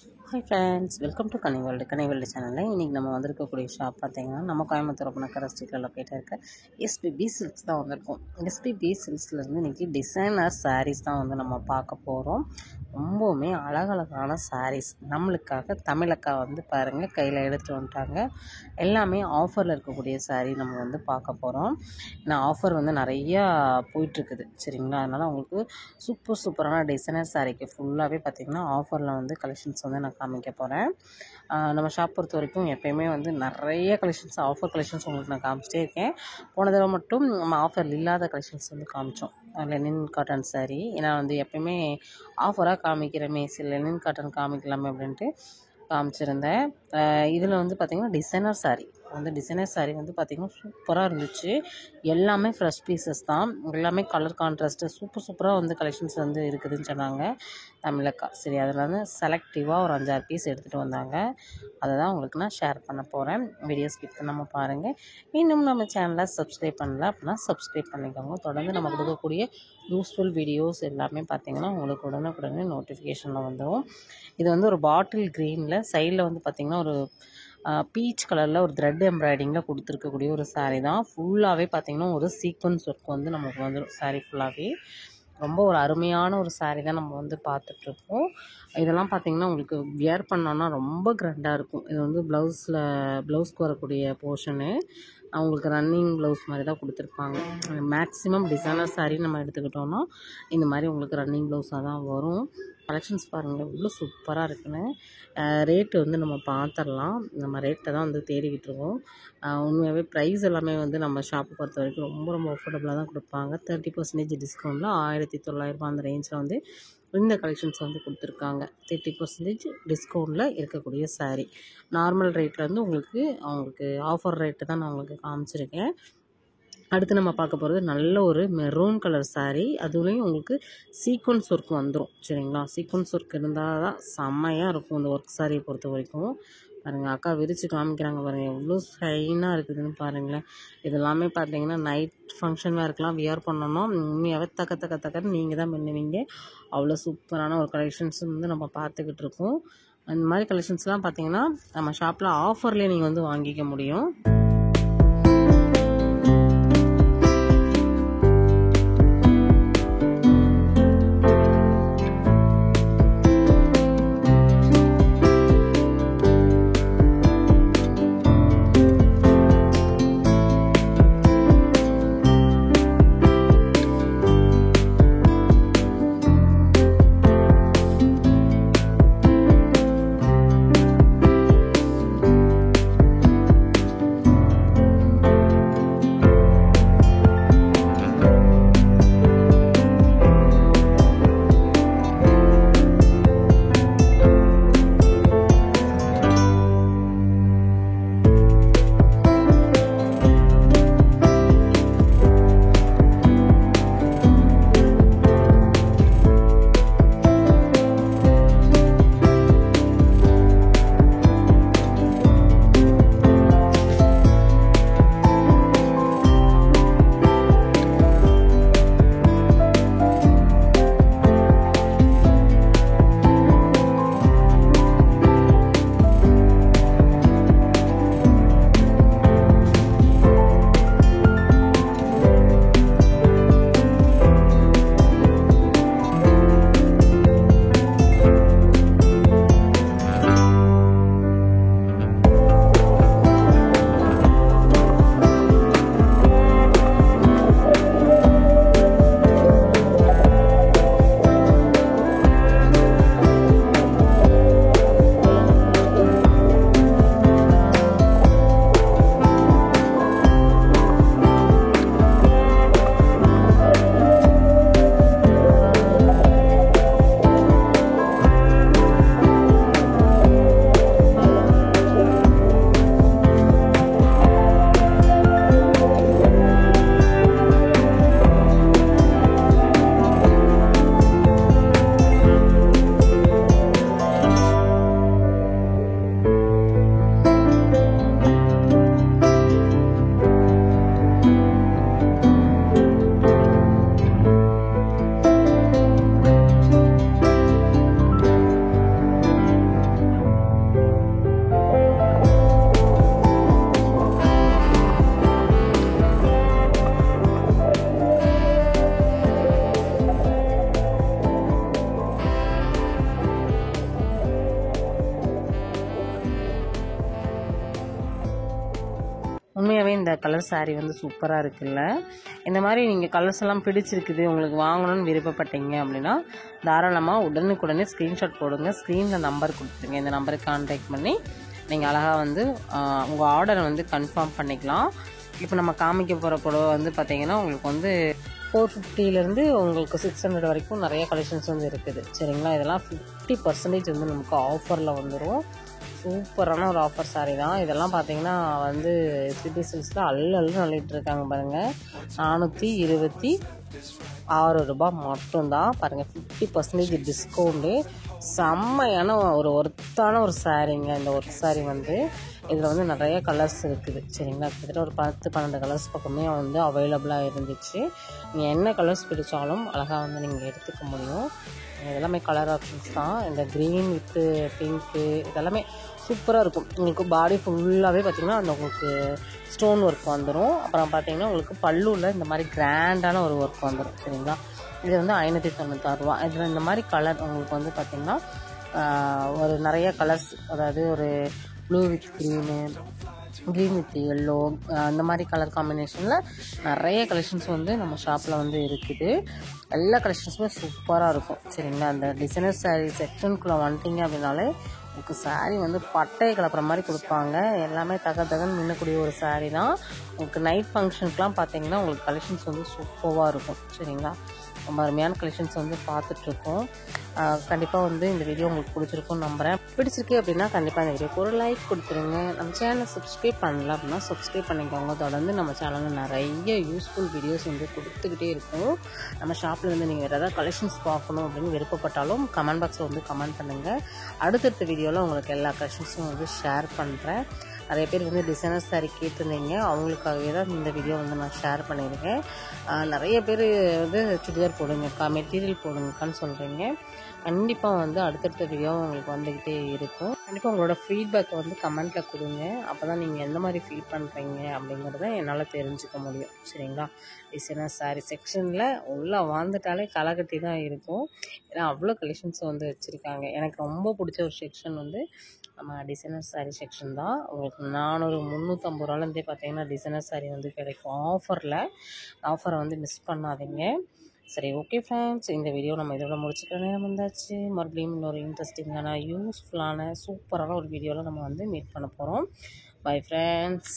Hi friends, welcome to Ghani world சேனலில் இன்றைக்கி நம்ம வந்திருக்கக்கூடிய ஷாப் பார்த்திங்கன்னா நம்ம கோயம்புத்தூர் புனக்கரை ஸ்ட்ரீட்டில் லொக்கேட்டாக இருக்க எஸ்பிபி சில்க்ஸ் தான் வந்திருக்கோம். எஸ்பிபி சில்க்ஸ்லேருந்து இன்றைக்கி டிசைனர் சாரீஸ் தான் வந்து நம்ம பார்க்க போகிறோம். ரொம்பவுமே அழகழகான சாரீஸ் நம்மளுக்காக தமிழக்கா வந்து பாருங்கள் கையில் எடுத்து வந்துட்டாங்க. எல்லாமே ஆஃபரில் இருக்கக்கூடிய சாரீ நம்ம வந்து பார்க்க போகிறோம். ஏன்னா ஆஃபர் வந்து நிறையா போயிட்டுருக்குது சரிங்களா. அதனால் உங்களுக்கு சூப்பரான டிசைனர் சாரீக்கு ஃபுல்லாகவே பார்த்திங்கன்னா ஆஃபரில் வந்து கலெக்ஷன்ஸ் வந்து நான் காமிக்க போகிறேன். நம்ம ஷாப் பொறுத்த வரைக்கும் எப்போயுமே வந்து நிறைய கலெக்ஷன்ஸ் ஆஃபர் கலெக்ஷன்ஸ் உங்களுக்கு நான் காமிச்சிட்டே இருக்கேன். போன தடவை மட்டும் நம்ம ஆஃபர் இல்லாத கலெக்ஷன்ஸ் வந்து காமிச்சோம். லெனின் காட்டன் சாரீ, ஏன்னா வந்து எப்போயுமே ஆஃபராக காமிக்கிறமே சரி லெனின் காட்டன் காமிக்கலாமே அப்படின்ட்டு காமிச்சிருந்தேன். இதில் வந்து பார்த்திங்கன்னா டிசைனர் சாரீ வந்து பார்த்திங்கன்னா சூப்பராக இருந்துச்சு. எல்லாமே ஃப்ரெஷ் பீசஸ் தான், எல்லாமே கலர் கான்ட்ராஸ்ட்டு சூப்பராக வந்து கலெக்ஷன்ஸ் வந்து இருக்குதுன்னு சொன்னாங்க தமிழக்கா. சரி, அதில் வந்து செலக்டிவாக ஒரு 5-6 பீஸ் எடுத்துகிட்டு வந்தாங்க. அதை தான் உங்களுக்கு நான் ஷேர் பண்ண போகிறேன். வீடியோ ஸ்கிப் பண்ணாமல் பாருங்கள். இன்னும் நம்ம சேனலை சப்ஸ்கிரைப் பண்ணல அப்படின்னா சப்ஸ்கிரைப் பண்ணிக்கோங்க. தொடர்ந்து நம்ம கொடுக்கக்கூடிய யூஸ்ஃபுல் வீடியோஸ் எல்லாமே பார்த்திங்கன்னா உங்களுக்கு உடனே நோட்டிஃபிகேஷனில் வந்துடும். இது வந்து ஒரு பாட்டில் க்ரீனில் சைடில் வந்து பார்த்திங்கன்னா ஒரு பீச் கலரில் ஒரு த்ரெட் எம்ப்ராய்டிங்கில் கொடுத்துருக்கக்கூடிய ஒரு சாரீ தான். ஃபுல்லாகவே பார்த்திங்கன்னா ஒரு சீக்வன்ஸ் ஒர்க் வந்து நமக்கு வந்துடும். சாரீ ஃபுல்லாகவே ரொம்ப ஒரு அருமையான ஒரு சாரீ தான் நம்ம வந்து பார்த்துட்ருக்கோம். இதெல்லாம் பார்த்திங்கன்னா உங்களுக்கு வியர் பண்ணோன்னா ரொம்ப கிராண்டாக இருக்கும். இது வந்து ப்ளவுஸ்க்கு வரக்கூடிய போர்ஷனு அவங்களுக்கு ரன்னிங் ப்ளவுஸ் மாதிரி தான் கொடுத்துருப்பாங்க. மேக்ஸிமம் டிசைனர் சாரீ நம்ம எடுத்துக்கிட்டோன்னா இந்த மாதிரி உங்களுக்கு ரன்னிங் ப்ளவுஸாக தான் வரும். கலெக்ஷன்ஸ் பாருங்கள் இவ்வளோ சூப்பராக இருக்குன்னு. ரேட்டு வந்து நம்ம பார்த்துடலாம். நம்ம ரேட்டை தான் வந்து தேடிக்கிட்டு இருக்கோம். உண்மையாகவே ப்ரைஸ் எல்லாமே வந்து நம்ம ஷாப்பை பொறுத்த வரைக்கும் ரொம்ப அஃபோர்டபுளாக தான் கொடுப்பாங்க. 30% டிஸ்கவுண்ட்டில் 1900 அந்த ரேஞ்சில் வந்து இந்த கலெக்ஷன்ஸ் வந்து கொடுத்துருக்காங்க. 30% டிஸ்கவுண்ட்டில் இருக்கக்கூடிய சாரீ. நார்மல் ரேட்டில் வந்து அவங்களுக்கு ஆஃபர் ரேட்டு தான் நான் உங்களுக்கு காமிச்சிருக்கேன். அடுத்து நம்ம பார்க்க போகிறது நல்ல ஒரு மெரூன் கலர் சாரீ. அதுலேயும் உங்களுக்கு சீக்வன்ஸ் ஒர்க் வந்துடும் சரிங்களா. சீக்வன்ஸ் ஒர்க் இருந்தால் தான் செம்மையாக இருக்கும் இந்த ஒர்க் சாரியை பொறுத்த வரைக்கும். பாருங்கள் அக்கா விரித்து காமிக்கிறாங்க பாருங்கள் எவ்வளோ ஷைனாக இருக்குதுன்னு பாருங்களேன். இதெல்லாமே பார்த்தீங்கன்னா நைட் ஃபங்க்ஷன் வேர்க்கெலாம் வியர் பண்ணோன்னா உண்மையாகவே தக்கன்னு நீங்கள் தான் பண்ணுவீங்க. அவ்வளோ சூப்பரான ஒரு கலெக்ஷன்ஸ் வந்து நம்ம பார்த்துக்கிட்டு இருக்கோம். அந்த மாதிரி கலெக்ஷன்ஸ்லாம் பார்த்தீங்கன்னா நம்ம ஷாப்பில் ஆஃபர்லேயே நீங்கள் வந்து வாங்கிக்க முடியும். உண்மையாகவே இந்த கலர் saree வந்து சூப்பராக இருக்குல்ல. இந்த மாதிரி நீங்கள் கலர்ஸ் எல்லாம் பிடிச்சிருக்குது, உங்களுக்கு வாங்கணும்னு விருப்பப்பட்டீங்க அப்படின்னா தாராளமாக உடனுக்குடனே ஸ்க்ரீன்ஷாட் போடுங்க. ஸ்க்ரீனில் நம்பர் கொடுத்துருங்க. இந்த நம்பருக்கு கான்டாக்ட் பண்ணி நீங்கள் அழகாக வந்து உங்கள் ஆர்டரை வந்து கன்ஃபார்ம் பண்ணிக்கலாம். இப்போ நம்ம காமிக்க போகிற புடவை வந்து பார்த்திங்கன்னா உங்களுக்கு வந்து 450 உங்களுக்கு 600 வரைக்கும் நிறைய கலெக்ஷன்ஸ் வந்து இருக்குது. சரிங்களா, இதெல்லாம் 50% வந்து நமக்கு ஆஃபரில் வந்துடும். சூப்பரான ஒரு ஆஃபர் saree தான். இதெல்லாம் பார்த்தீங்கன்னா வந்து சிட்டி சில்க்ஸில் அள்ளு நள்ளிட்டு இருக்காங்க பாருங்கள். 426 ரூபாய் மட்டும்தான். பாருங்கள், 50% டிஸ்கவுண்ட்டு. செம்மையான ஒரு ஒர்த்தான ஒரு சாரீங்க. இந்த ஒர்க் saree வந்து இதில் வந்து நிறைய கலர்ஸ் இருக்குது. சரிங்களா, கிட்டத்தட்ட ஒரு 10-12 கலர்ஸ் பக்கமே வந்து அவைலபிளாக இருந்துச்சு. நீங்கள் என்ன கலர்ஸ் பிடிச்சாலும் அழகாக வந்து நீங்கள் எடுத்துக்க முடியும். இதெல்லாமே கலர் ஆப்ஷன்ஸ் தான். இந்த க்ரீன் வித்து பிங்க்கு இதெல்லாமே சூப்பராக இருக்கும். உங்களுக்கு பாடி ஃபுல்லாகவே பார்த்திங்கன்னா அந்த உங்களுக்கு ஸ்டோன் ஒர்க் வந்துடும். அப்புறம் பார்த்திங்கன்னா உங்களுக்கு பல்லுவில் இந்த மாதிரி கிராண்டான ஒரு ஒர்க் வந்துடும். சரிங்களா, இது வந்து 596 ரூபா. இதில் இந்த மாதிரி கலர் உங்களுக்கு வந்து பார்த்திங்கன்னா ஒரு நிறைய கலர்ஸ், அதாவது ஒரு blue with green, green with yellow, அந்த மாதிரி கலர் காம்பினேஷனில் நிறைய கலெக்ஷன்ஸ் வந்து நம்ம ஷாப்பில் வந்து இருக்குது. எல்லா கலெக்ஷன்ஸுமே சூப்பராக இருக்கும். சரிங்களா, அந்த டிசைனர் saree செக்ஷனுக்குள்ளே வந்துட்டிங்க அப்படின்னாலே உங்களுக்கு saree வந்து பட்டையை கலப்புற மாதிரி கொடுப்பாங்க. எல்லாமே தகன்னு மின்னக்கூடிய ஒரு saree தான். உங்களுக்கு நைட் ஃபங்க்ஷனுக்குலாம் பார்த்தீங்கன்னா உங்களுக்கு கலெக்ஷன்ஸ் வந்து சூப்பராக இருக்கும். சரிங்களா, ரொம்ப அருமையான கலெக்ஷன்ஸ் வந்து பார்த்துட்ருக்கோம். கண்டிப்பாக வந்து இந்த வீடியோ உங்களுக்கு பிடிச்சிருக்கும்னு நம்புகிறேன். பிடிச்சிருக்கு அப்படின்னா கண்டிப்பாக இந்த வீடியோக்கு ஒரு லைக் கொடுத்துருங்க. நம்ம சேனலை சப்ஸ்கிரைப் பண்ணல அப்படின்னா சப்ஸ்கிரைப் பண்ணிக்கோங்க. தொடர்ந்து நம்ம சேனலில் நிறைய யூஸ்ஃபுல் வீடியோஸ் வந்து கொடுத்துக்கிட்டே இருக்கும். நம்ம ஷாப்பில் வந்து நீங்கள் வேறு ஏதாவது கலெக்ஷன்ஸ் பார்க்கணும் அப்படின்னு விருப்பப்பட்டாலும் கமெண்ட் பாக்ஸில் வந்து கமெண்ட் பண்ணுங்கள். அடுத்தடுத்த வீடியோவில் உங்களுக்கு எல்லா கலெக்ஷன்ஸும் வந்து ஷேர் பண்ணுறேன். நிறைய பேர் வந்து டிசைனர் saree கேட்டிருந்தீங்க, அவங்களுக்காகவே தான் இந்த வீடியோ வந்து நான் ஷேர் பண்ணியிருக்கேன். நிறைய பேர் வந்து சுடிதார் போடுங்கக்கா, மெட்டீரியல் போடுங்கக்கான்னு சொல்கிறீங்க. கண்டிப்பாக வந்து அடுத்தடுத்த வீடியோ உங்களுக்கு வந்துக்கிட்டே இருக்கும். கண்டிப்பாக உங்களோட ஃபீட்பேக்கை வந்து கமெண்ட்டில் கொடுங்க. அப்போ தான் நீங்கள் எந்த மாதிரி ஃபீல் பண்ணுறீங்க அப்படிங்கிறத என்னால் தெரிஞ்சுக்க முடியும். சரிங்களா, டிசைனர் saree செக்ஷனில் உள்ளே வாழ்ந்துட்டாலே களைகட்டி தான் இருக்கும். ஏன்னா அவ்வளோ கலெக்ஷன்ஸ் வந்து வச்சுருக்காங்க. எனக்கு ரொம்ப பிடிச்ச ஒரு செக்ஷன் வந்து நம்ம டிசைனர் saree செக்ஷன் தான். உங்களுக்கு 400-350 ரூபாலேருந்தே பார்த்தீங்கன்னா டிசைனர் saree வந்து கிடைக்கும் ஆஃபரில். ஆஃபரை வந்து மிஸ் பண்ணாதீங்க. சரி, ஓகே ஃப்ரெண்ட்ஸ், இந்த வீடியோ நம்ம இதோட முடிச்சுக்கிற நேரம் வந்தாச்சு. மறுபடியும் இன்னொரு இன்ட்ரெஸ்டிங்கான யூஸ்ஃபுல்லான சூப்பரான ஒரு வீடியோவில் நம்ம வந்து மீட் பண்ண போகிறோம். Bye friends.